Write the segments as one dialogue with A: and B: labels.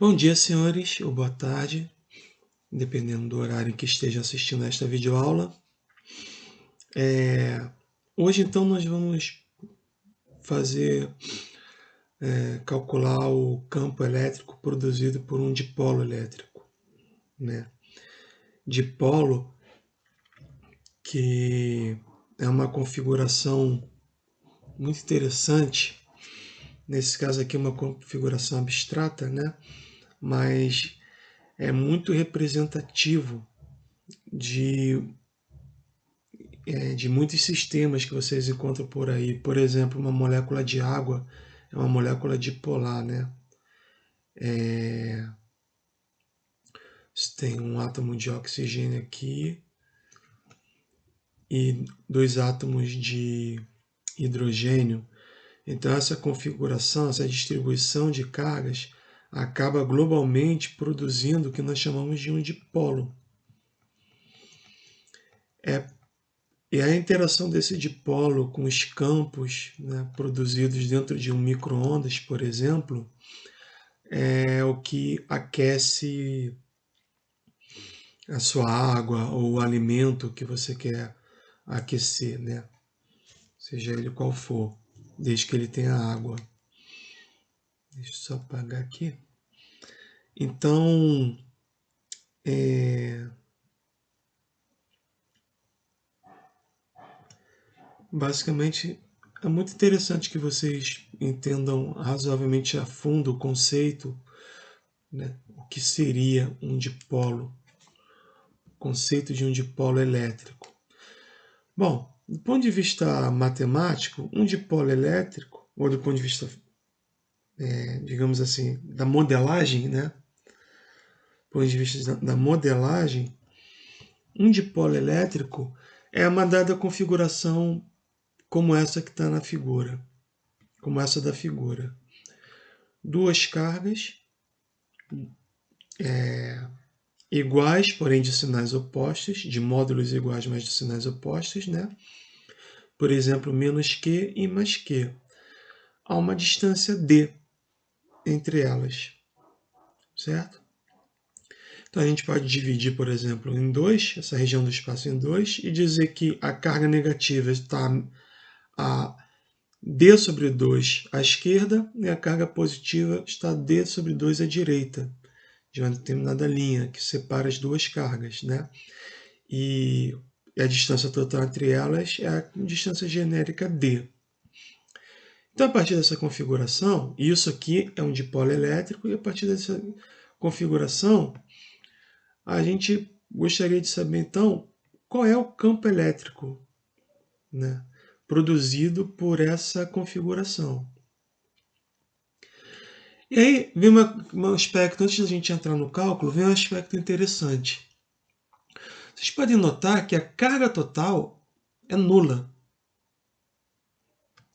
A: Bom dia, senhores, ou boa tarde, dependendo do horário em que estejam assistindo a esta videoaula. Hoje, então, nós vamos calcular o campo elétrico produzido por um dipolo elétrico, né? Dipolo, que é uma configuração muito interessante. Nesse caso aqui, uma configuração abstrata, né? Mas é muito representativo de de muitos sistemas que vocês encontram por aí. Por exemplo, uma molécula de água é uma molécula dipolar, né? Você tem um átomo de oxigênio aqui e dois átomos de hidrogênio. Então, essa configuração, essa distribuição de cargas acaba globalmente produzindo o que nós chamamos de um dipolo. E a interação desse dipolo com os campos, né, produzidos dentro de um micro-ondas, por exemplo, é o que aquece a sua água ou o alimento que você quer aquecer, né? Seja ele qual for, desde que ele tenha água. Deixa eu só apagar aqui. Então, basicamente, é muito interessante que vocês entendam razoavelmente a fundo o conceito, né? O que seria um dipolo, o conceito de um dipolo elétrico. Bom, do ponto de vista matemático, um dipolo elétrico, ou do ponto de vista, digamos assim, da modelagem, né? Do ponto de vista da modelagem, um dipolo elétrico é uma dada configuração como essa que está na figura, como essa da figura. Duas cargas iguais, porém de sinais opostos, de módulos iguais, mas de sinais opostos, né? Por exemplo, menos Q e mais Q. Há uma distância D entre elas, certo? Então a gente pode dividir, por exemplo, em dois, essa região do espaço em dois, e dizer que a carga negativa está a D sobre 2 à esquerda e a carga positiva está D sobre 2 à direita, de uma determinada linha que separa as duas cargas, né? E a distância total entre elas é a distância genérica D. Então, a partir dessa configuração, isso aqui é um dipolo elétrico, e a partir dessa configuração, a gente gostaria de saber, então, qual é o campo elétrico, né, produzido por essa configuração. E aí vem um aspecto, antes da gente entrar no cálculo, vem um aspecto interessante. Vocês podem notar que a carga total é nula.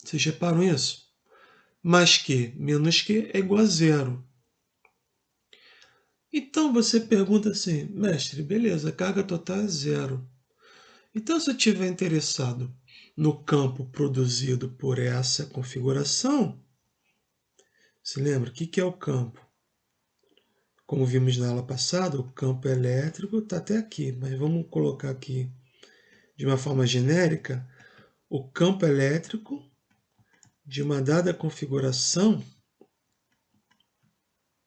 A: Vocês reparam isso? Mais Q menos Q é igual a zero. Então você pergunta assim, mestre, beleza, a carga total é zero. Então, se eu estiver interessado no campo produzido por essa configuração, se lembra, o que é o campo? Como vimos na aula passada, o campo elétrico está até aqui, mas vamos colocar aqui de uma forma genérica, o campo elétrico de uma dada configuração,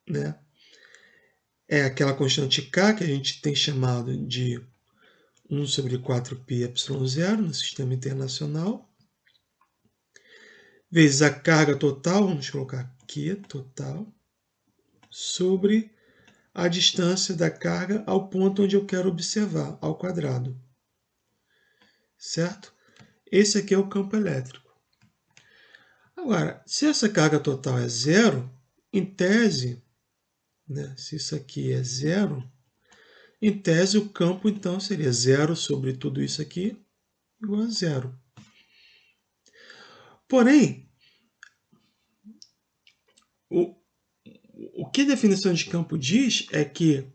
A: né, é aquela constante K que a gente tem chamado de 1 sobre 4πε0 no sistema internacional, vezes a carga total, vamos colocar Q total, sobre a distância da carga ao ponto onde eu quero observar, ao quadrado. Certo? Esse aqui é o campo elétrico. Agora, se essa carga total é zero, em tese, né, se isso aqui é zero, em tese o campo então seria zero sobre tudo isso aqui, igual a zero. Porém, o que a definição de campo diz é que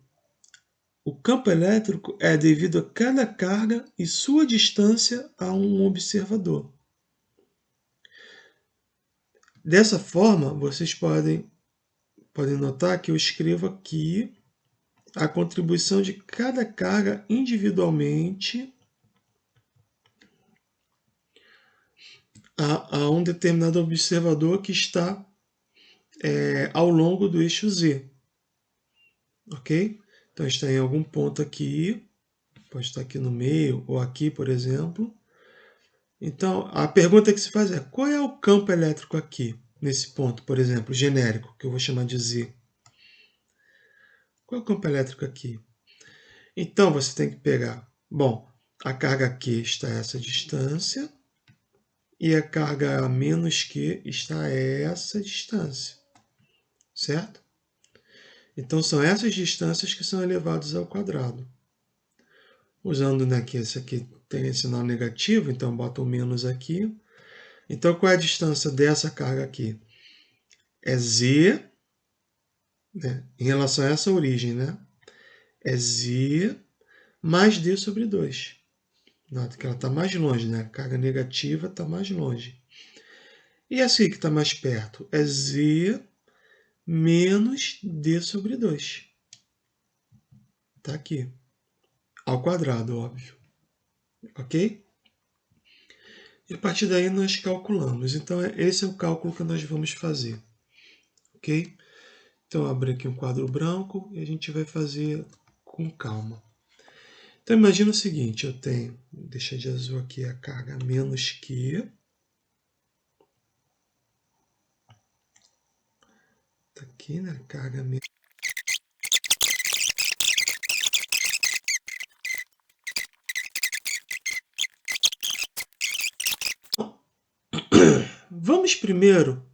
A: o campo elétrico é devido a cada carga e sua distância a um observador. Dessa forma, vocês podem podem notar que eu escrevo aqui a contribuição de cada carga individualmente a um determinado observador que está ao longo do eixo Z. Ok? Então está em algum ponto aqui, pode estar aqui no meio ou aqui, por exemplo. Então a pergunta que se faz é: qual é o campo elétrico aqui, nesse ponto, por exemplo, genérico, que eu vou chamar de Z? Qual é o campo elétrico aqui? Então você tem que pegar, bom, a carga Q está a essa distância e a carga menos Q está a essa distância, certo? Então são essas distâncias que são elevadas ao quadrado. Usando, né, que esse aqui tem esse sinal negativo, então bota o menos aqui. Então qual é a distância dessa carga aqui? É Z, né, em relação a essa origem, né? É Z mais D sobre 2. Nota que ela está mais longe, né? A carga negativa está mais longe. E essa aqui que está mais perto é Z menos D sobre 2. Está aqui. Ao quadrado, óbvio. Ok? E a partir daí nós calculamos. Então esse é o cálculo que nós vamos fazer. Ok? Então abro aqui um quadro branco e a gente vai fazer com calma. Então imagina o seguinte, eu tenho, vou deixar de azul aqui a carga menos Q. Tá aqui, né? Carga menos. Vamos primeiro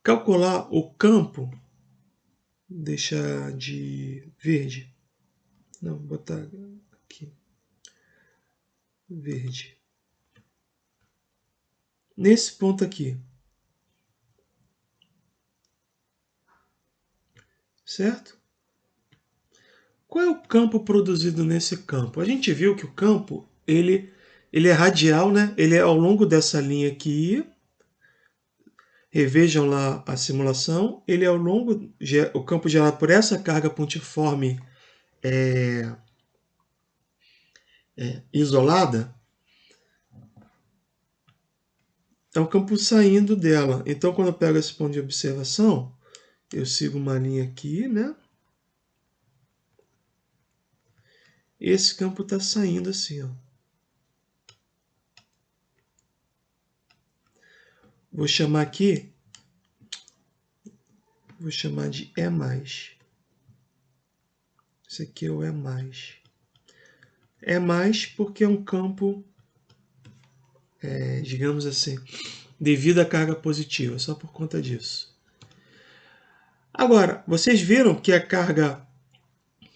A: calcular o campo, deixar de verde, não, botar aqui, verde, nesse ponto aqui, certo? Qual é o campo produzido nesse campo? A gente viu que o campo, ele é radial, né? Ele é ao longo dessa linha aqui. Revejam lá a simulação. Ele é ao longo, o campo gerado por essa carga pontiforme isolada, é o campo saindo dela. Então, quando eu pego esse ponto de observação, eu sigo uma linha aqui, né? Esse campo está saindo assim, ó. Vou chamar aqui, vou chamar de E+. Esse aqui é o E+. É porque é um campo, digamos assim, devido à carga positiva, só por conta disso. Agora, vocês viram que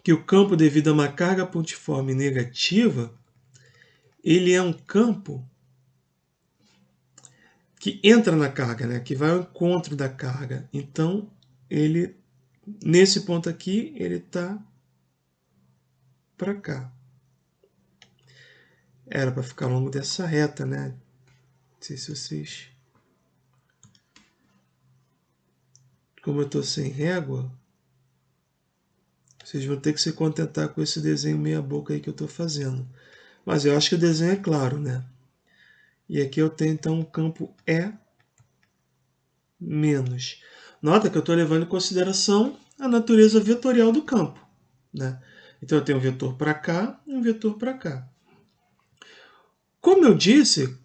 A: que o campo devido a uma carga pontiforme negativa, ele é um campo que entra na carga, né? Que vai ao encontro da carga. Então, ele, nesse ponto aqui, ele está para cá. Era para ficar ao longo dessa reta, né? Não sei se vocês... Como eu estou sem régua, vocês vão ter que se contentar com esse desenho meia boca aí que eu estou fazendo. Mas eu acho que o desenho é claro, né? E aqui eu tenho, então, um campo E menos. Nota que eu estou levando em consideração a natureza vetorial do campo, né? Então, eu tenho um vetor para cá e um vetor para cá. Como eu disse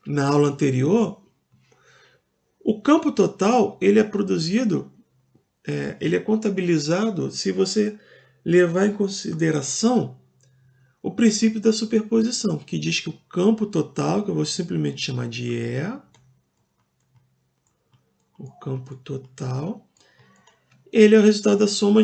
A: na aula anterior, o campo total ele é produzido, ele é contabilizado se você levar em consideração o princípio da superposição, que diz que o campo total, que eu vou simplesmente chamar de E, o campo total, ele é o resultado da soma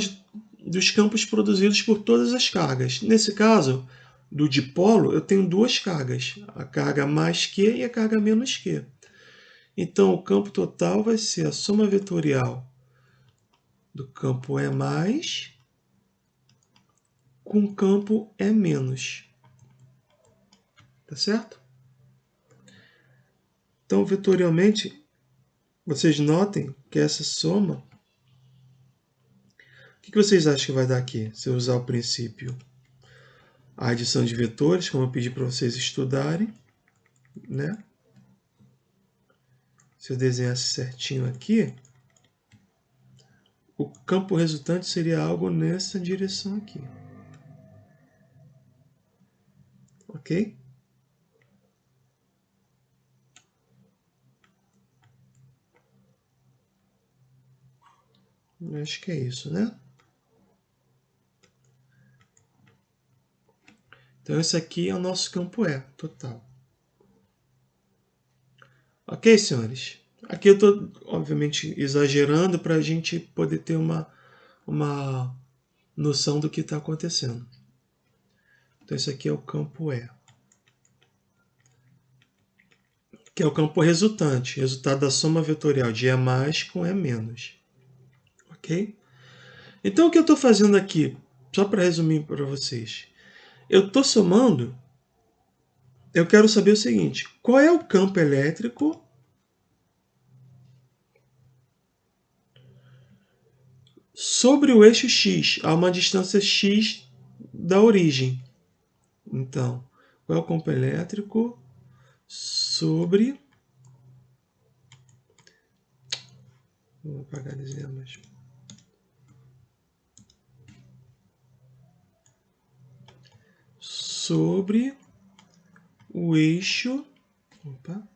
A: dos campos produzidos por todas as cargas. Nesse caso, do dipolo, eu tenho duas cargas, a carga mais Q e a carga menos Q. Então, o campo total vai ser a soma vetorial do campo E+, com o campo E-. Tá certo? Então, vetorialmente, Vocês notem que essa soma... O que vocês acham que vai dar aqui, se eu usar o princípio? A adição de vetores, como eu pedi para vocês estudarem, né? Se eu desenhasse certinho aqui, o campo resultante seria algo nessa direção aqui. Ok? Acho que é isso, né? Então, esse aqui é o nosso campo E, total. Ok, senhores? Aqui eu estou, obviamente, exagerando para a gente poder ter uma noção do que está acontecendo. Então, esse aqui é o campo E. Que é o campo resultante, resultado da soma vetorial de E mais com E menos. Ok? Então, o que eu estou fazendo aqui, só para resumir para vocês, eu estou somando, eu quero saber o seguinte, qual é o campo elétrico sobre o eixo X, a uma distância X da origem. Então, qual é o campo elétrico sobre... Vou apagar desenho, mas... sobre o eixo... Opa.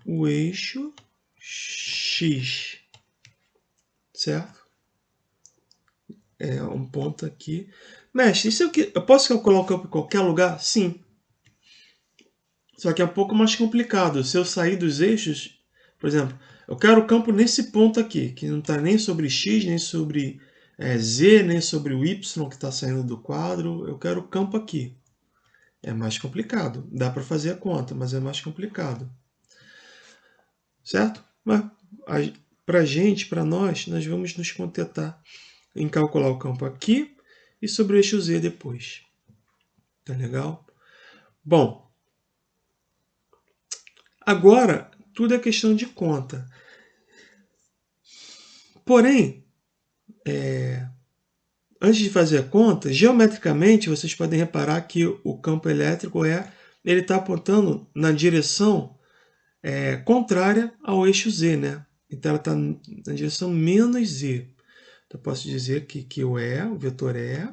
A: O eixo X, certo? É um ponto aqui. Mestre, isso eu posso calcular o campo em qualquer lugar? Sim. Só que é um pouco mais complicado. Se eu sair dos eixos, por exemplo, eu quero o campo nesse ponto aqui, que não está nem sobre X, nem sobre Z, nem sobre o Y que está saindo do quadro. Eu quero o campo aqui. É mais complicado. Dá para fazer a conta, mas é mais complicado. Certo? Mas para a gente, para nós vamos nos contentar em calcular o campo aqui e sobre o eixo Z depois. Tá legal? Bom, agora tudo é questão de conta. Porém, antes de fazer a conta, geometricamente vocês podem reparar que o campo elétrico ele está apontando na direção contrária ao eixo Z, né? Então ela está na direção menos Z. Então eu posso dizer que o vetor E,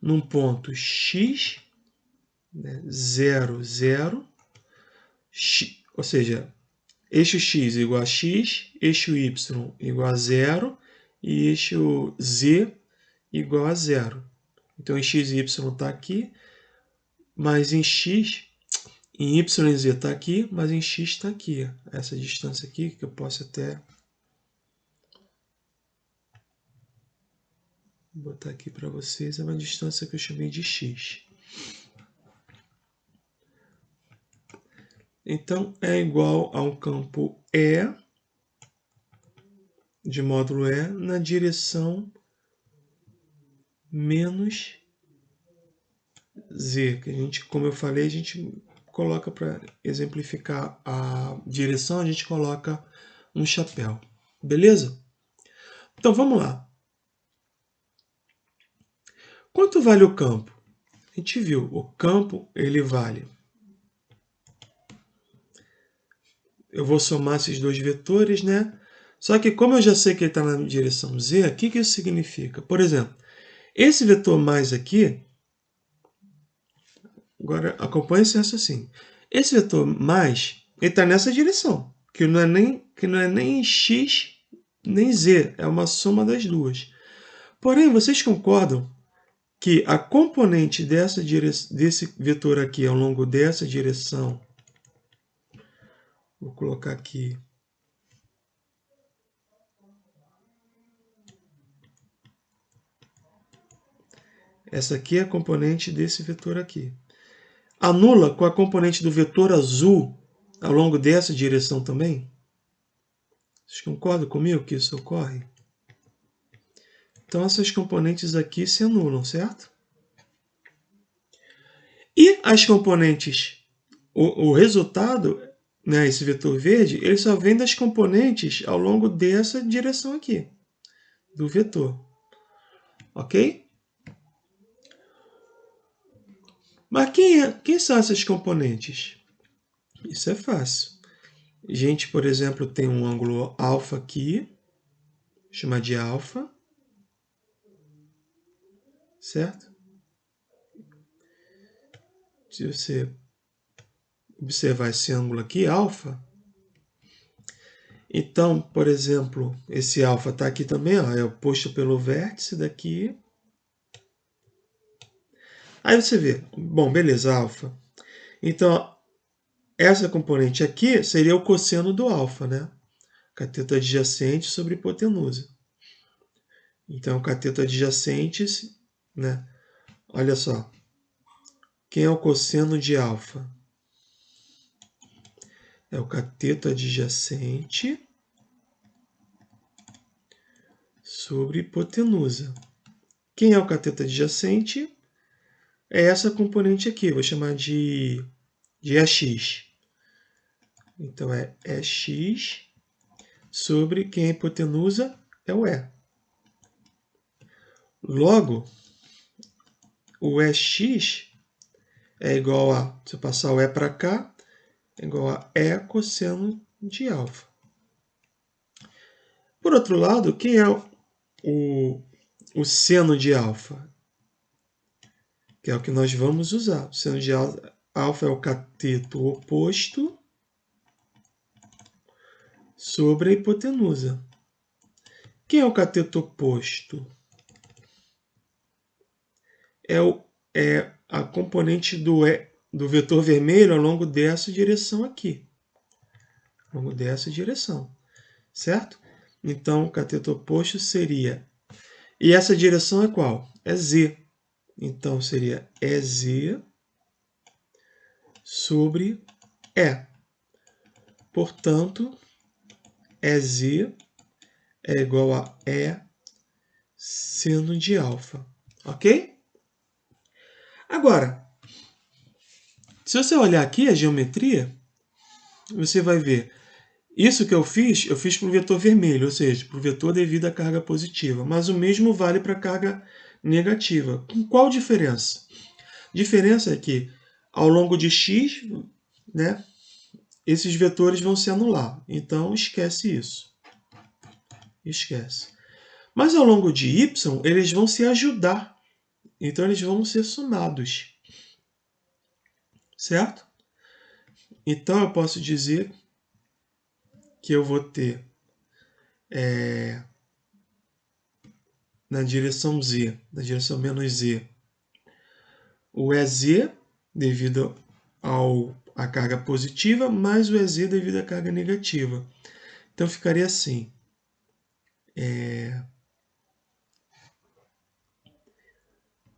A: num ponto X, né, 0, 0, X, ou seja, eixo X igual a X, eixo Y igual a 0 e eixo Z igual a 0. Então, em X e Y está aqui, mas em X, em Y e Z está aqui, mas em X está aqui. Essa distância aqui, que eu posso até botar aqui para vocês, é uma distância que eu chamei de X. Então, é igual a um campo E, de módulo E, na direção menos Z, que a gente, como eu falei, a gente coloca para exemplificar a direção, a gente coloca um chapéu. Beleza? Então vamos lá. Quanto vale o campo? A gente viu, o campo ele vale. Eu vou somar esses dois vetores, né? Só que como eu já sei que ele está na direção Z, o que isso significa? Por exemplo, esse vetor mais aqui, agora acompanhe esse raciocínio. Esse vetor mais, ele está nessa direção, que não é nem x nem z, é uma soma das duas. Porém, vocês concordam que a componente desse vetor aqui ao longo dessa direção, vou colocar aqui, essa aqui é a componente desse vetor aqui, anula com a componente do vetor azul ao longo dessa direção também? Vocês concordam comigo que isso ocorre? Então, essas componentes aqui se anulam, certo? E E as componentes, o resultado, né, esse vetor verde, ele só vem das componentes ao longo dessa direção aqui, do vetor. Ok? Mas quem são essas componentes? Isso é fácil. A gente, por exemplo, tem um ângulo alfa aqui, chama de alfa, certo? Se você observar esse ângulo aqui, alfa, então, por exemplo, esse alfa está aqui também, ó, é oposto pelo vértice daqui. Aí você vê, bom, beleza, alfa. Então, essa componente aqui seria o cosseno do alfa, né? Cateto adjacente sobre hipotenusa. Então, cateto adjacente, né? Olha só. Quem é o cosseno de alfa? É o cateto adjacente sobre hipotenusa. Quem é o cateto adjacente? É essa componente aqui, vou chamar de EX. Então, é EX sobre quem é hipotenusa é o E. Logo, o EX é igual a, se eu passar o E para cá, é igual a E cosseno de alfa. Por outro lado, quem é o seno de alfa? Que é o que nós vamos usar. O seno de alfa é o cateto oposto sobre a hipotenusa. Quem é o cateto oposto? É a componente do vetor vermelho ao longo dessa direção aqui. Ao longo dessa direção. Certo? Então, o cateto oposto seria... E essa direção é qual? É Z. Então, seria EZ sobre E. Portanto, EZ é igual a E seno de alfa. Ok? Agora, se você olhar aqui a geometria, você vai ver isso que eu fiz para o vetor vermelho, ou seja, para o vetor devido à carga positiva. Mas o mesmo vale para a carga negativa. Com qual diferença? A diferença é que ao longo de x, né, esses vetores vão se anular. Então, esquece isso. Esquece. Mas ao longo de y, eles vão se ajudar. Então, eles vão ser somados. Certo? Então, eu posso dizer que eu vou ter na direção z, na direção menos z, o EZ devido à carga positiva, mais o EZ devido à carga negativa. Então, ficaria assim.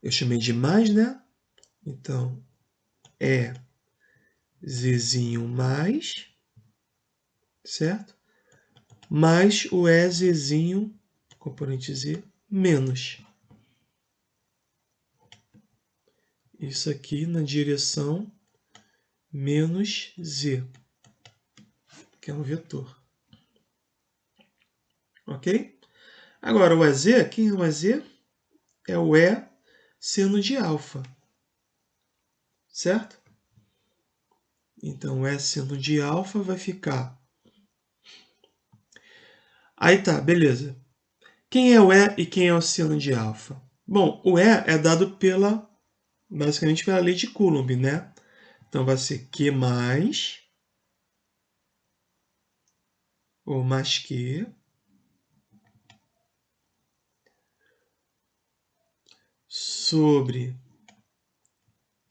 A: Eu chamei de mais, né? Então, é Zzinho mais, certo? Mais o EZzinho, componente Z, menos. Isso aqui na direção menos Z, que é um vetor. Ok? Agora, o EZ, quem é o EZ? É o E seno de alfa. Certo? Então, o E seno de alfa vai ficar... Aí tá, beleza. Quem é o E e quem é o seno de alfa? Bom, o E é dado basicamente pela lei de Coulomb, né? Então, vai ser Q mais, ou mais Q, sobre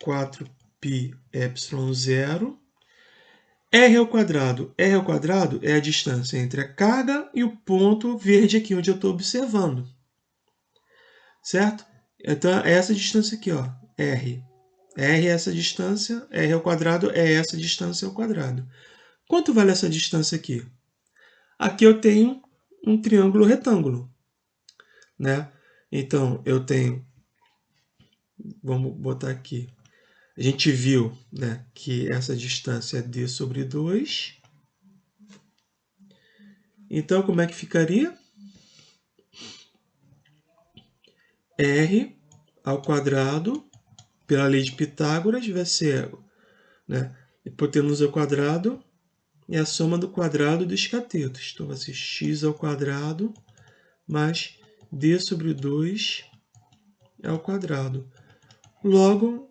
A: 4π epsilon zero, R ao quadrado. R ao quadrado é a distância entre a carga e o ponto verde aqui, onde eu estou observando. Certo? Então, é essa distância aqui, ó, R. R é essa distância, R ao quadrado é essa distância ao quadrado. Quanto vale essa distância aqui? Aqui eu tenho um triângulo retângulo, né? Então, eu tenho, vamos botar aqui, A gente viu, né, que essa distância é d sobre 2. Então, como é que ficaria? R ao quadrado, pela lei de Pitágoras, vai ser, né, hipotenusa ao quadrado é a soma do quadrado dos catetos. Então, vai ser x ao quadrado mais d sobre 2 ao quadrado. Logo,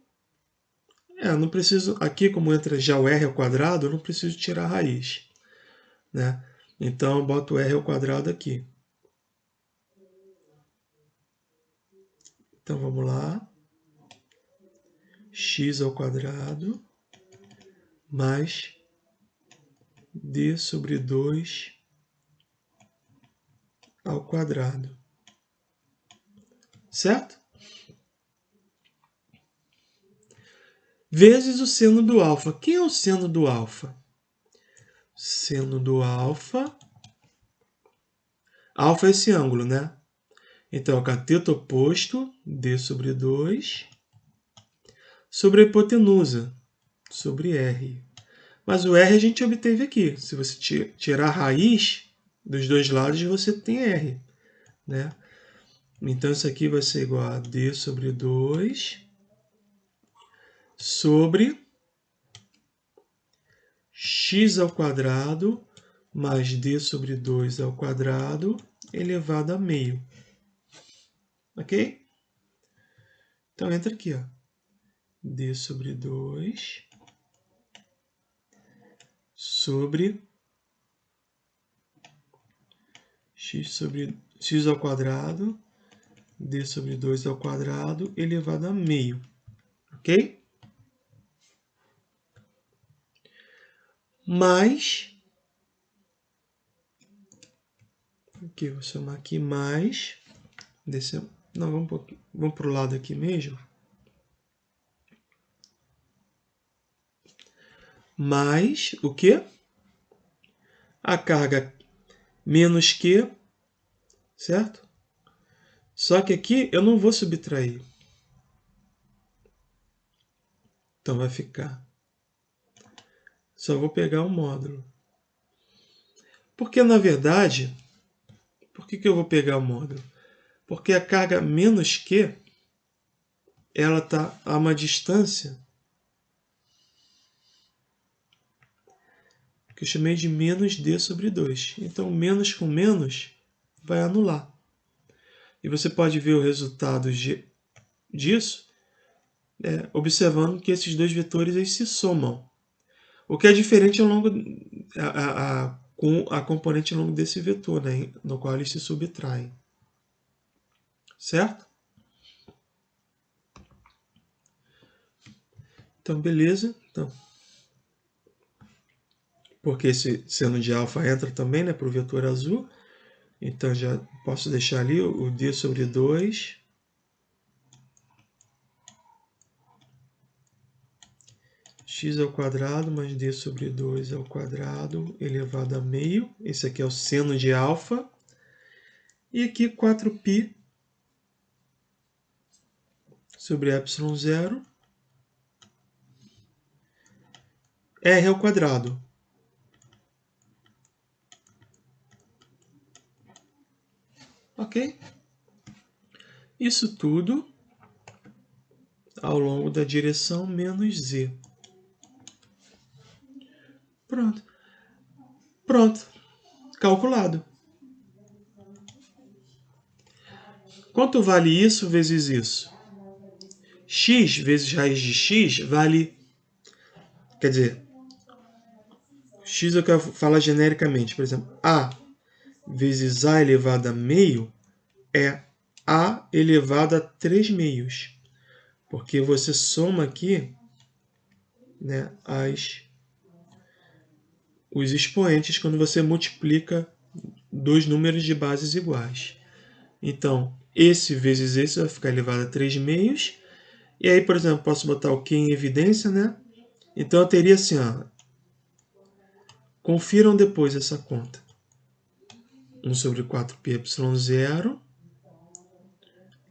A: não preciso, aqui como entra já o r ao quadrado, eu não preciso tirar a raiz, né? Então, eu boto o r ao quadrado aqui. Então, vamos lá. X ao quadrado mais d sobre 2 ao quadrado. Certo? Vezes o seno do alfa. Quem é o seno do alfa? Seno do alfa. Alfa é esse ângulo, né? Então, cateto oposto, d sobre 2, sobre a hipotenusa, sobre r. Mas o r a gente obteve aqui. Se você tirar a raiz dos dois lados, você tem r, né? Então, isso aqui vai ser igual a d sobre 2 sobre x ao quadrado mais d sobre 2 ao quadrado elevado a meio. Ok? Então, entra aqui, ó. D sobre 2 sobre x ao quadrado, d sobre 2 ao quadrado elevado a meio. Ok? Mais, aqui, vou chamar aqui mais, não, vamos para o lado aqui mesmo. Mais o quê? A carga menos Q, certo? Só que aqui eu não vou subtrair. Então vai ficar. Só vou pegar o módulo. Porque, na verdade, por que eu vou pegar o módulo? Porque a carga menos Q, ela está a uma distância que eu chamei de menos d sobre 2. Então, menos com menos vai anular. E você pode ver o resultado disso observando que esses dois vetores eles se somam. O que é diferente ao longo com a componente ao longo desse vetor, né, no qual eles se subtraem. Certo? Então, beleza. Então, porque esse seno de alfa entra também, né, para o vetor azul. Então, já posso deixar ali o d sobre 2 x ao quadrado mais d sobre 2 ao quadrado elevado a meio. Esse aqui é o seno de alfa. E aqui 4π sobre ε0 r ao quadrado. Ok? Isso tudo ao longo da direção menos z. Pronto. Pronto. Calculado. Quanto vale isso vezes isso? X vezes raiz de x vale... Quer dizer, x eu quero falar genericamente. Por exemplo, a vezes a elevado a meio é a elevado a 3 meios. Porque você soma aqui, né, os expoentes quando você multiplica dois números de bases iguais. Então, esse vezes esse vai ficar elevado a 3 meios. E aí, por exemplo, posso botar o Q em evidência, né? Então, eu teria assim, ó. Confiram depois essa conta. 1 sobre 4πε0.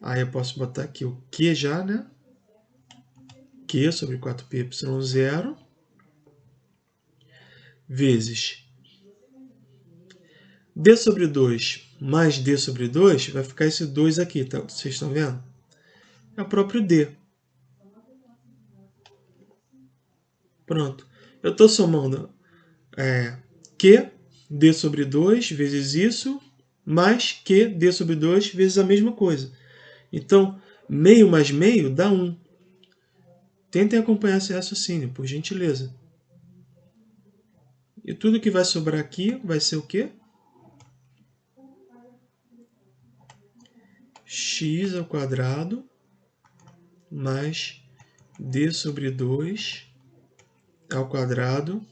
A: Aí eu posso botar aqui o Q já, né? Q sobre 4πy0 vezes D sobre 2 mais D sobre 2, vai ficar esse 2 aqui, tá? Vocês estão vendo? É o próprio D. Pronto. Eu estou somando Q, D sobre 2 vezes isso, mais Q, D sobre 2 vezes a mesma coisa. Então, meio mais meio dá 1. Tentem acompanhar esse raciocínio, por gentileza. E tudo que vai sobrar aqui vai ser o quê? X ao quadrado mais D sobre 2 ao quadrado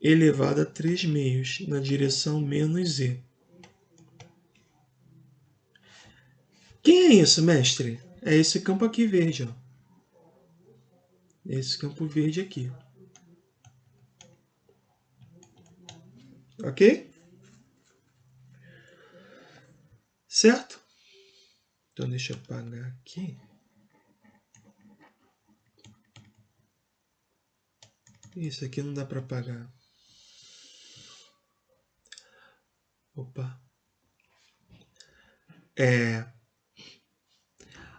A: elevado a 3 meios, na direção menos z. Quem é isso, mestre? É esse campo aqui verde, ó. Esse campo verde aqui. Ok? Certo? Então deixa eu apagar aqui. Isso aqui não dá para apagar. Opa.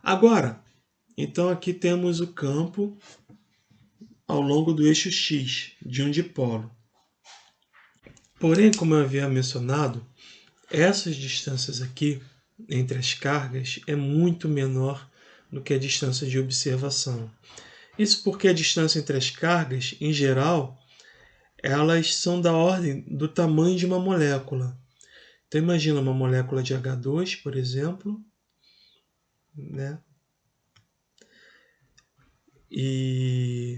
A: Agora, então aqui temos o campo ao longo do eixo X de um dipolo. Porém, como eu havia mencionado, essas distâncias aqui entre as cargas é muito menor do que a distância de observação. Isso porque a distância entre as cargas, em geral, elas são da ordem do tamanho de uma molécula. Então imagina uma molécula de H2, por exemplo, né? E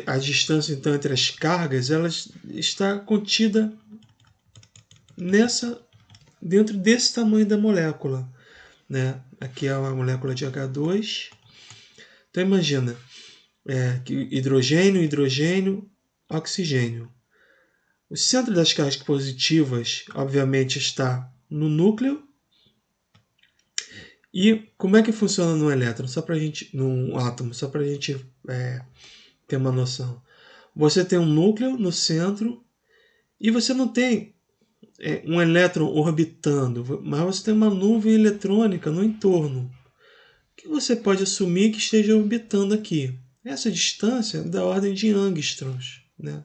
A: a distância então entre as cargas, ela está contida dentro desse tamanho da molécula, né? Aqui é uma molécula de H2. Então imagina que hidrogênio, hidrogênio, oxigênio. O centro das cargas positivas, obviamente, está no núcleo. E como é que funciona no elétron? Num átomo, só para a gente ter uma noção. Você tem um núcleo no centro e você não tem um elétron orbitando, mas você tem uma nuvem eletrônica no entorno, que você pode assumir que esteja orbitando aqui. Essa distância é da ordem de angstroms, né?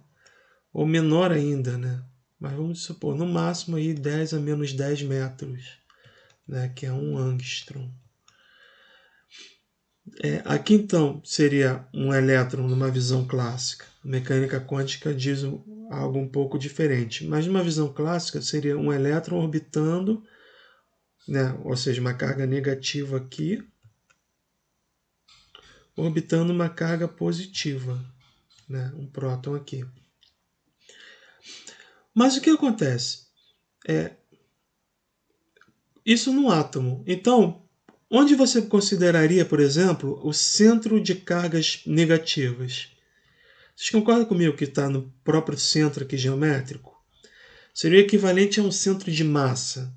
A: Ou menor ainda, né? Mas vamos supor, no máximo aí 10 a menos 10 metros, né? Que é 1 angstrom. Aqui então seria um elétron numa visão clássica. A mecânica quântica diz algo um pouco diferente, mas numa visão clássica seria um elétron orbitando, né? Ou seja, uma carga negativa aqui, orbitando uma carga positiva, né? Um próton aqui. Mas o que acontece? Isso no átomo. Então, onde você consideraria, por exemplo, o centro de cargas negativas? Vocês concordam comigo que está no próprio centro aqui geométrico? Seria o equivalente a um centro de massa,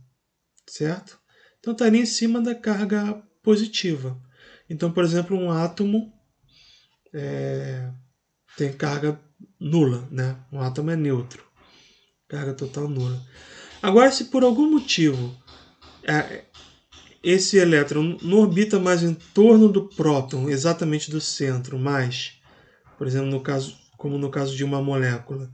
A: certo? Então estaria em cima da carga positiva. Então, por exemplo, um átomo tem carga nula, né? Um átomo é neutro, carga total nula. Agora, se por algum motivo esse elétron não orbita mais em torno do próton, exatamente do centro, mas, por exemplo, como no caso de uma molécula,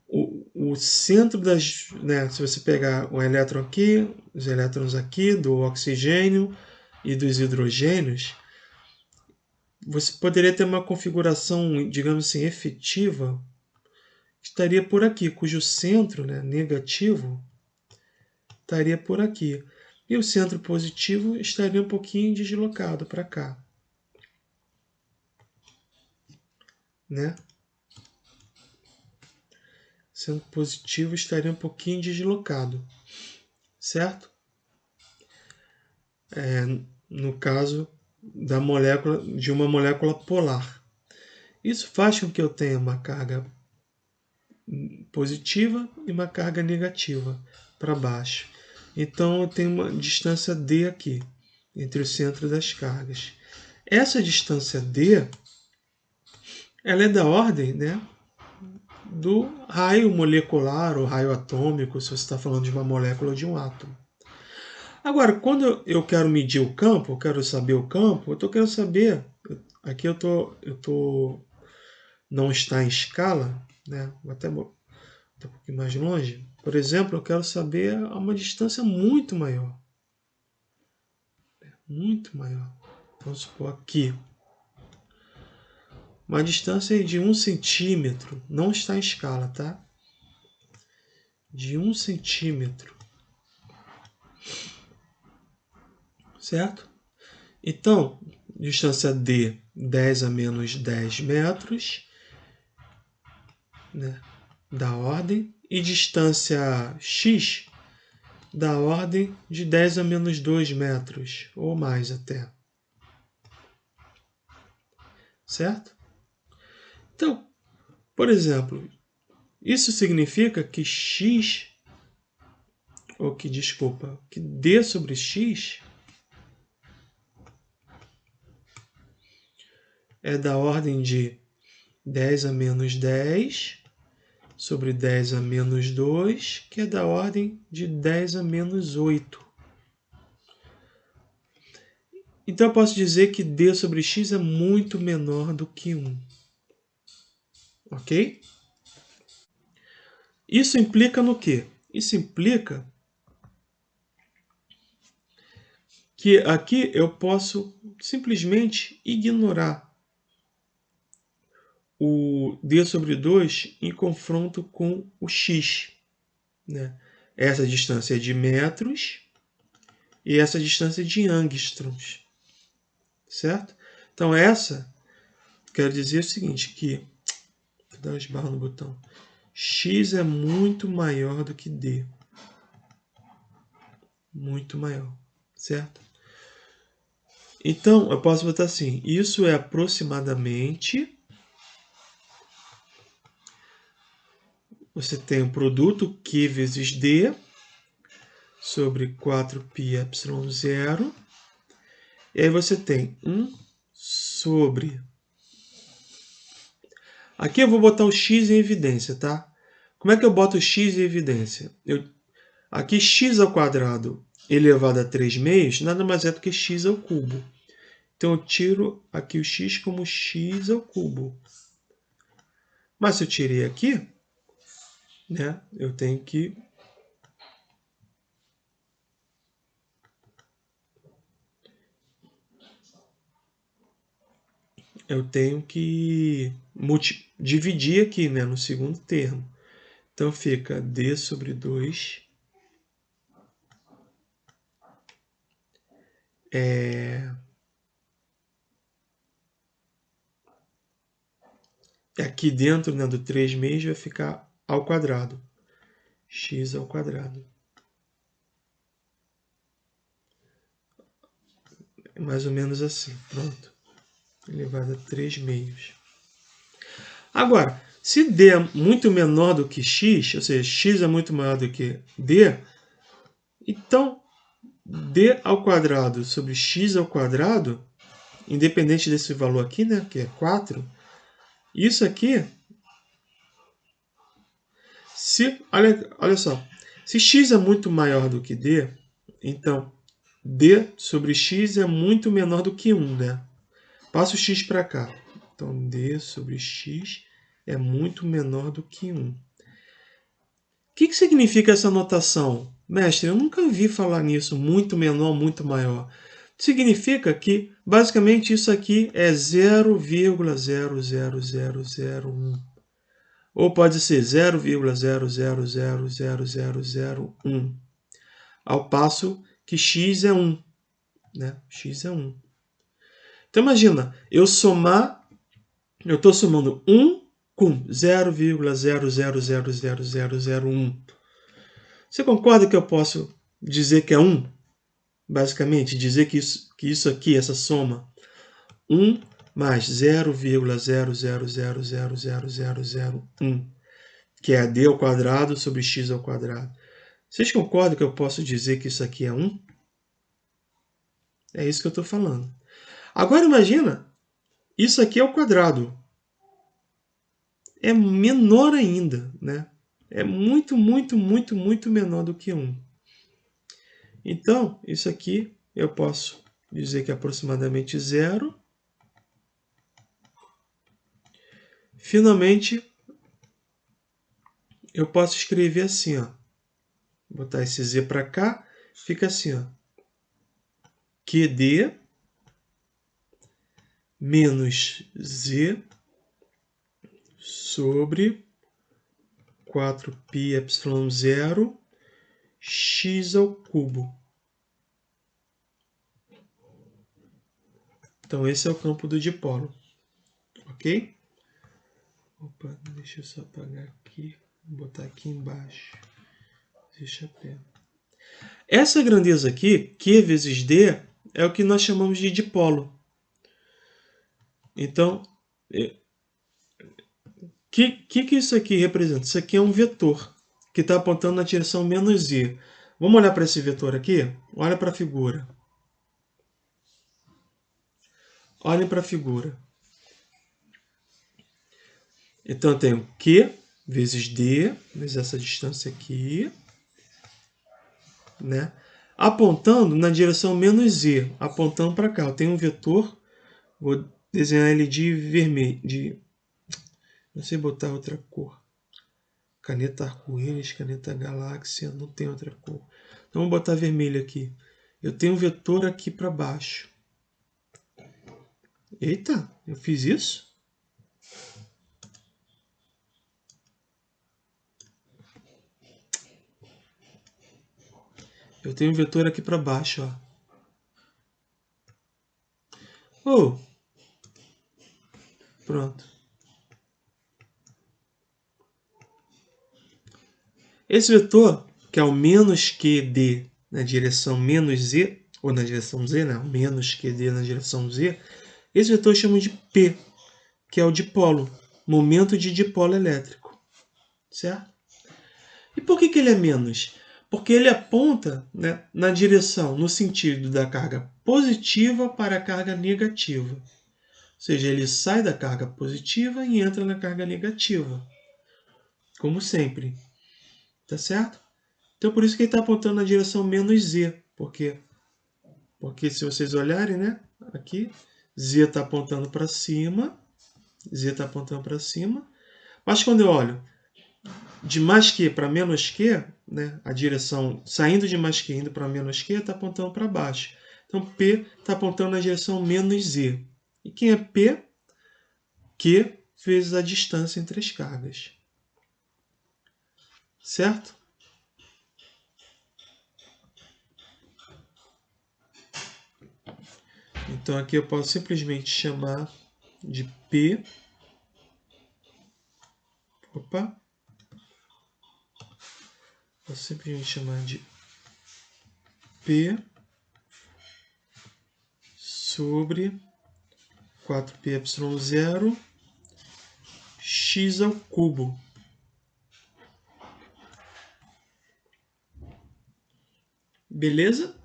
A: o centro das, né, se você pegar o elétron aqui, os elétrons aqui do oxigênio e dos hidrogênios, você poderia ter uma configuração, digamos assim, efetiva, que estaria por aqui, cujo centro, né, negativo, estaria por aqui. E o centro positivo estaria um pouquinho deslocado para cá, né? O centro positivo estaria um pouquinho deslocado, certo? No caso de uma molécula polar. Isso faz com que eu tenha uma carga positiva e uma carga negativa para baixo. Então eu tenho uma distância D aqui, entre o centro das cargas. Essa distância D, ela é da ordem, né, do raio molecular ou raio atômico, se você está falando de uma molécula ou de um átomo. Agora, quando eu quero medir o campo, eu quero saber o campo, eu estou querendo saber, aqui eu tô não está em escala, né? Vou até botar um pouquinho mais longe. Por exemplo, eu quero saber a uma distância muito maior. Muito maior. Vamos supor aqui. Uma distância de 1 centímetro. Não está em escala, tá? De 1 centímetro. Certo? Então, distância D, 10 a menos 10 metros. Né? Da ordem. E distância X, da ordem de 10 a menos 2 metros. Ou mais até. Certo? Então, por exemplo, isso significa que x, ou que, desculpa, que d sobre x é da ordem de 10 a menos 10 sobre 10 a menos 2, que é da ordem de 10 a menos 8. Então eu posso dizer que d sobre x é muito menor do que 1. Ok? Isso implica no quê? Isso implica que aqui eu posso simplesmente ignorar o d sobre 2 em confronto com o x. Né? Essa distância é de metros e essa distância é de angstroms. Certo? Então essa quer dizer o seguinte, que vou dar uma esbarra no botão. X é muito maior do que D. Muito maior. Certo? Então eu posso botar assim, isso é aproximadamente... Você tem o produto Q vezes D sobre 4πε0. E aí você tem 1 sobre... Aqui eu vou botar o x em evidência, tá? Como é que eu boto o x em evidência? Aqui x ao quadrado elevado a 3 meios nada mais é do que x ao cubo. Então eu tiro aqui o x como x ao cubo. Mas se eu tirei aqui, né, eu tenho que... dividir aqui, né, no segundo termo. Então fica d sobre 2 aqui dentro, né, do 3 meios vai ficar ao quadrado. X ao quadrado. É mais ou menos assim. Pronto. Elevado a 3 meios. Agora, se D é muito menor do que X, ou seja, X é muito maior do que D, então D ao quadrado sobre X ao quadrado, independente desse valor aqui, né, que é 4, isso aqui, olha só, se X é muito maior do que D, então D sobre X é muito menor do que 1, né? Passa o X para cá. Então, D sobre X é muito menor do que 1. O que significa essa notação? Mestre, eu nunca ouvi falar nisso, muito menor, muito maior. Significa que, basicamente, isso aqui é 0,00001. Ou pode ser 0,0000001. Ao passo que x é 1. Né? X é 1. Então, imagina, eu estou somando 1 com 0,0000001. Você concorda que eu posso dizer que é 1? Basicamente, dizer que isso aqui, essa soma, 1 mais 0,0000001, que é d ao quadrado sobre x ao quadrado. Vocês concordam que eu posso dizer que isso aqui é 1? É isso que eu estou falando. Agora imagina, isso aqui é o quadrado. É menor ainda, né? É muito, muito, muito, muito menor do que 1. Então, isso aqui eu posso dizer que é aproximadamente 0. Finalmente, eu posso escrever assim, ó. Botar esse z para cá, fica assim, ó. QD menos z sobre 4πε0 x ao cubo. Então, esse é o campo do dipolo. Ok? Opa, deixa eu só apagar aqui. Vou botar aqui embaixo. Deixa pé. Essa grandeza aqui, Q vezes D, é o que nós chamamos de dipolo. Então, que isso aqui representa? Isso aqui é um vetor que está apontando na direção menos i. Vamos olhar para esse vetor aqui? Olha para a figura. Olhem para a figura. Então, eu tenho Q vezes D, vezes essa distância aqui, né? Apontando na direção menos i, apontando para cá. Eu tenho um vetor, vou desenhar ele de vermelho, não sei botar outra cor. Caneta arco-íris, caneta galáxia, não tem outra cor. Então, vou botar vermelho aqui. Eu tenho um vetor aqui para baixo. Eita, eu fiz isso? Eu tenho um vetor aqui para baixo, ó. Oh, pronto. Esse vetor, que é o menos QD na direção menos Z, ou na direção Z, né? O menos QD na direção Z, esse vetor eu chamo de P, que é o dipolo, momento de dipolo elétrico. Certo? E por que ele é menos? Porque ele aponta, né, na direção, no sentido da carga positiva para a carga negativa. Ou seja, ele sai da carga positiva e entra na carga negativa. Como sempre. Tá certo? Então, por isso que ele está apontando na direção menos z. Porque se vocês olharem, né? Aqui, z está apontando para cima. Z está apontando para cima. Mas quando eu olho de mais que para menos que, né? A direção saindo de mais que indo para menos que está apontando para baixo. Então, P está apontando na direção menos z. E quem é P? Q vezes a distância entre as cargas. Certo? Então aqui eu posso simplesmente chamar de P. Opa. Posso simplesmente chamar de P sobre 4πε0 x ao cubo. Beleza?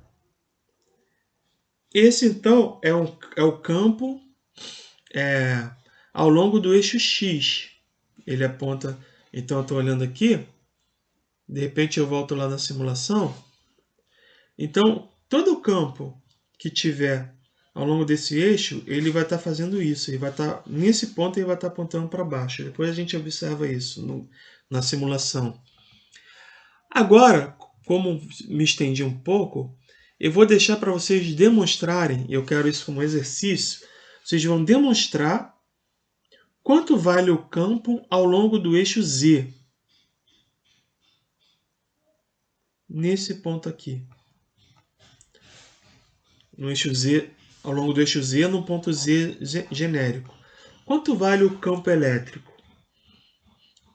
A: Esse, então, é o campo ao longo do eixo X. Ele aponta... Então, eu estou olhando aqui. De repente, eu volto lá na simulação. Então, todo o campo que tiver ao longo desse eixo, ele vai estar fazendo isso. Ele vai estar, nesse ponto, ele vai estar apontando para baixo. Depois a gente observa isso na simulação. Agora, como me estendi um pouco, eu vou deixar para vocês demonstrarem, eu quero isso como exercício, vocês vão demonstrar quanto vale o campo ao longo do eixo Z. Nesse ponto aqui. No eixo Z, ao longo do eixo Z, no ponto Z genérico. Quanto vale o campo elétrico?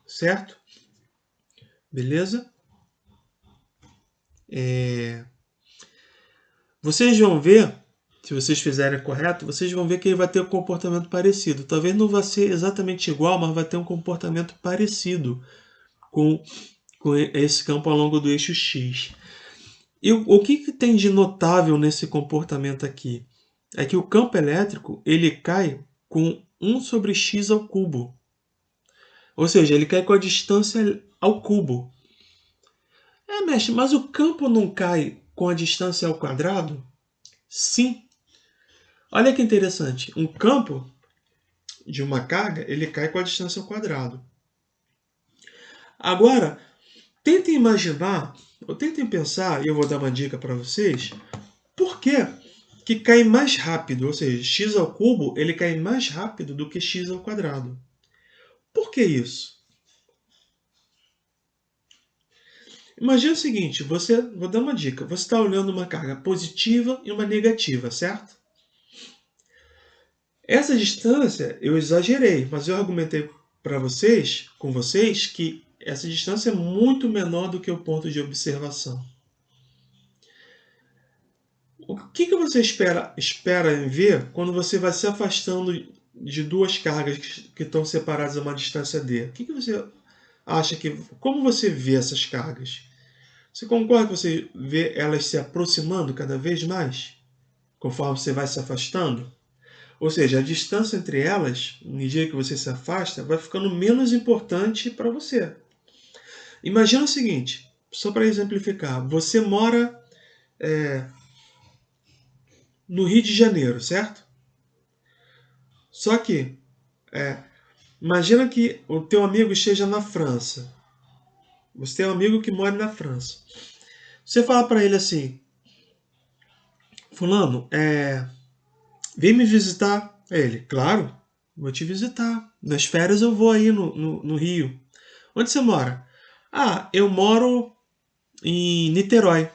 A: Certo? Beleza? Vocês vão ver, se vocês fizerem correto, vocês vão ver que ele vai ter um comportamento parecido. Talvez não vai ser exatamente igual, mas vai ter um comportamento parecido com com esse campo ao longo do eixo X. E o que tem de notável nesse comportamento aqui? É que o campo elétrico ele cai com 1 sobre x ao cubo. Ou seja, ele cai com a distância ao cubo. Mestre, mas o campo não cai com a distância ao quadrado? Sim. Olha que interessante. Um campo de uma carga, ele cai com a distância ao quadrado. Agora, tentem imaginar, ou tentem pensar, e eu vou dar uma dica para vocês, por que cai mais rápido? Ou seja, x ao cubo ele cai mais rápido do que x ao quadrado. Por que isso? Imagina o seguinte, vou dar uma dica. Você está olhando uma carga positiva e uma negativa, certo? Essa distância eu exagerei, mas eu argumentei com vocês, que essa distância é muito menor do que o ponto de observação. O que você espera em ver quando você vai se afastando de duas cargas que estão separadas a uma distância d? O que você acha que... Como você vê essas cargas? Você concorda que você vê elas se aproximando cada vez mais, conforme você vai se afastando? Ou seja, a distância entre elas, no dia que você se afasta, vai ficando menos importante para você. Imagina o seguinte, só para exemplificar, você mora no Rio de Janeiro, certo? Só que, imagina que o teu amigo esteja na França. Você tem um amigo que mora na França. Você fala para ele assim, fulano, vem me visitar. Ele, claro, vou te visitar. Nas férias eu vou aí no Rio. Onde você mora? Ah, eu moro em Niterói.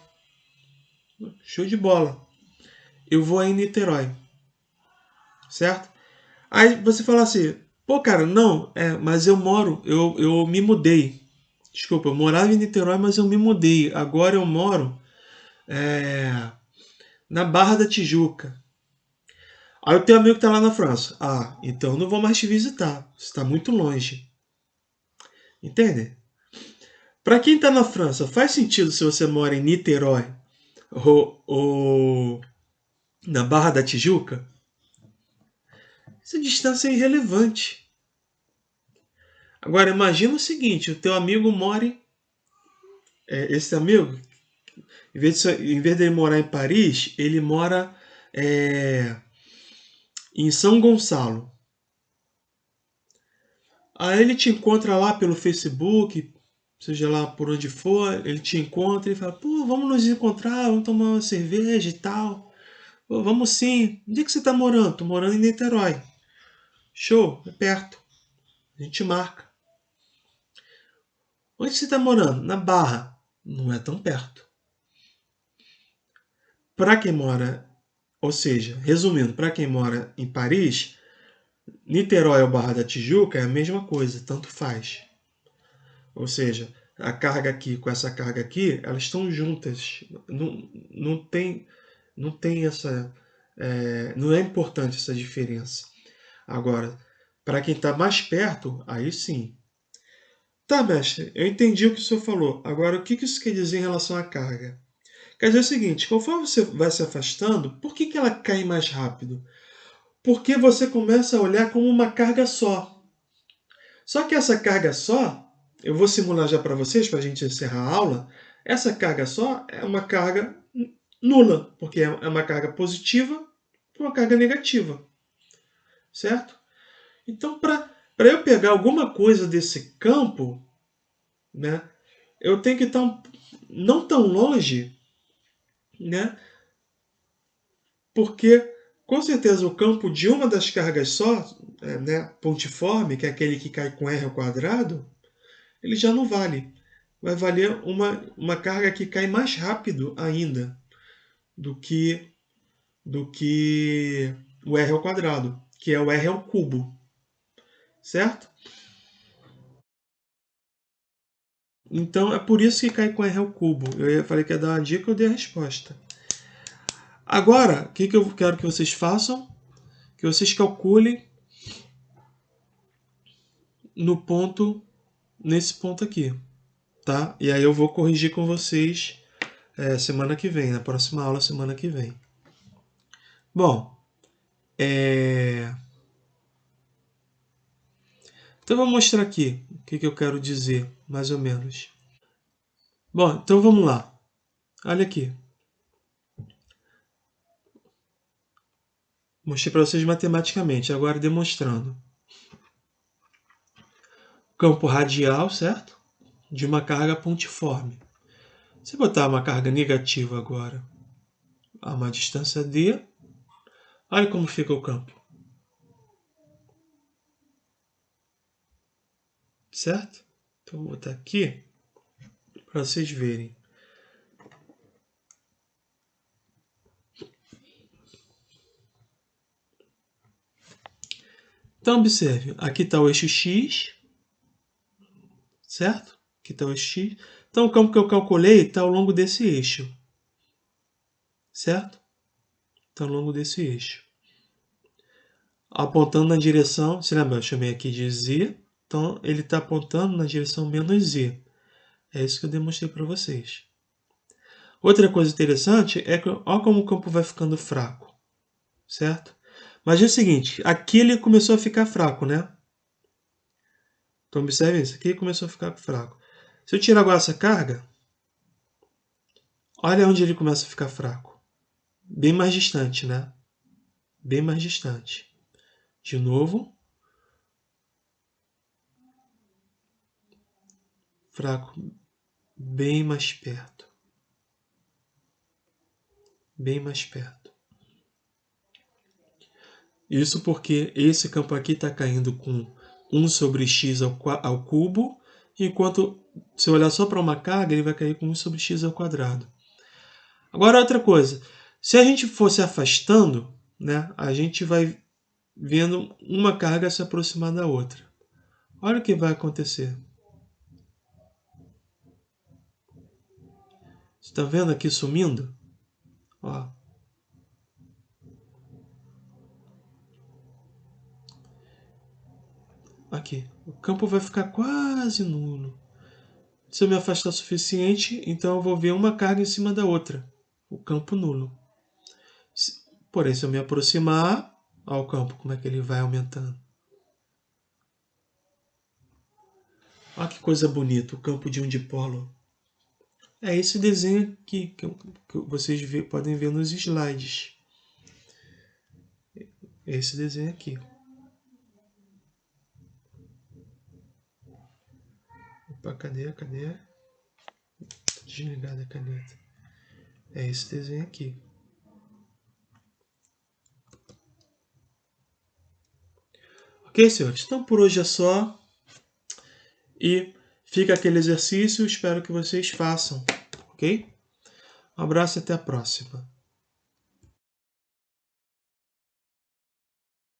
A: Show de bola. Eu vou aí em Niterói. Certo? Aí você fala assim, pô, cara, não, mas eu me mudei. Desculpa, eu morava em Niterói, mas eu me mudei. Agora eu moro na Barra da Tijuca. Aí o teu amigo tá lá na França. Ah, então eu não vou mais te visitar. Você está muito longe. Entende? Para quem está na França, faz sentido se você mora em Niterói ou na Barra da Tijuca? Essa distância é irrelevante. Agora imagina o seguinte, o teu amigo mora... esse amigo, em vez de ele morar em Paris, ele mora em São Gonçalo. Aí ele te encontra lá pelo Facebook, seja lá por onde for, ele te encontra e fala, pô, vamos nos encontrar, vamos tomar uma cerveja e tal. Pô, vamos sim. Onde é que você está morando? Tô morando em Niterói. Show, é perto. A gente marca. Onde você está morando? Na Barra. Não é tão perto. Para quem mora, ou seja, resumindo, para quem mora em Paris, Niterói ou Barra da Tijuca é a mesma coisa, tanto faz. Ou seja, a carga aqui com essa carga aqui, elas estão juntas. Não tem essa... não é importante essa diferença. Agora, para quem está mais perto, aí sim. Tá, mestre, eu entendi o que o senhor falou. Agora, o que isso quer dizer em relação à carga? Quer dizer o seguinte, conforme você vai se afastando, por que ela cai mais rápido? Porque você começa a olhar como uma carga só. Só que essa carga só, eu vou simular já para vocês, para a gente encerrar a aula, essa carga só é uma carga nula, porque é uma carga positiva e uma carga negativa. Certo? Então, para eu pegar alguma coisa desse campo, né, eu tenho que estar não tão longe, né, porque com certeza o campo de uma das cargas só, né, pontiforme, que é aquele que cai com R ao quadrado, ele já não vale. Vai valer uma carga que cai mais rápido ainda do que o R ao quadrado, que é o R ao cubo. Certo? Então é por isso que cai com R ao cubo. Eu falei que ia dar uma dica, eu dei a resposta. Agora, o que eu quero que vocês façam? Que vocês calculem nesse ponto aqui. tá? E aí eu vou corrigir com vocês semana que vem, na próxima aula, semana que vem. Bom, então eu vou mostrar aqui o que eu quero dizer, mais ou menos. Bom, então vamos lá. Olha aqui. Mostrei para vocês matematicamente, agora demonstrando. Campo radial, certo? De uma carga pontiforme. Se botar uma carga negativa agora a uma distância d, olha como fica o campo. Certo? Então vou botar aqui para vocês verem. Então observe, aqui está o eixo x, certo? Aqui está o eixo x. Então o campo que eu calculei está ao longo desse eixo, certo? Está ao longo desse eixo. Apontando na direção, se lembra, eu chamei aqui de z, então ele está apontando na direção menos z. É isso que eu demonstrei para vocês. Outra coisa interessante é que olha como o campo vai ficando fraco, certo? Mas é o seguinte, aqui ele começou a ficar fraco, né? Então observe isso, aqui começou a ficar fraco. Se eu tirar agora essa carga, olha onde ele começa a ficar fraco. Bem mais distante, né? Bem mais distante. De novo. Fraco. Bem mais perto. Bem mais perto. Isso porque esse campo aqui está caindo com 1 sobre x ao cubo, enquanto se eu olhar só para uma carga, ele vai cair com 1 sobre x ao quadrado. Agora outra coisa, se a gente for se afastando, né, a gente vai vendo uma carga se aproximar da outra. Olha o que vai acontecer. Você está vendo aqui sumindo? Ó. Aqui. O campo vai ficar quase nulo. Se eu me afastar o suficiente, então eu vou ver uma carga em cima da outra. O campo nulo. Porém, se eu me aproximar, olha o campo, como é que ele vai aumentando. Olha que coisa bonita, o campo de um dipolo. É esse desenho aqui que vocês podem ver nos slides. Esse desenho aqui. Opa, cadê? Desligada a caneta. É esse desenho aqui. Ok, senhores? Então por hoje é só. E fica aquele exercício. Espero que vocês façam. Ok? Um abraço e até a próxima.